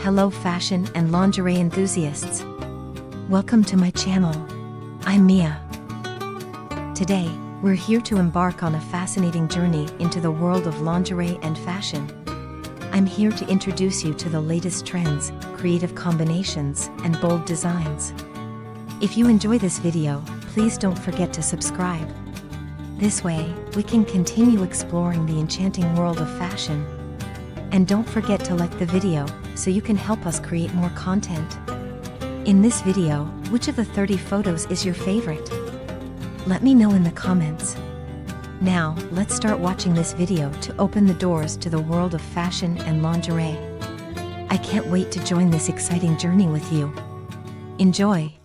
Hello fashion and lingerie enthusiasts. Welcome to my channel. I'm Mia. Today, we're here to embark on a fascinating journey into the world of lingerie and fashion. I'm here to introduce you to the latest trends, creative combinations, and bold designs. If you enjoy this video, please don't forget to subscribe. This way, we can continue exploring the enchanting world of fashion. And don't forget to like the video, so you can help us create more content. In this video, which of the 30 photos is your favorite? Let me know in the comments. Now, let's start watching this video to open the doors to the world of fashion and lingerie. I can't wait to join this exciting journey with you. Enjoy!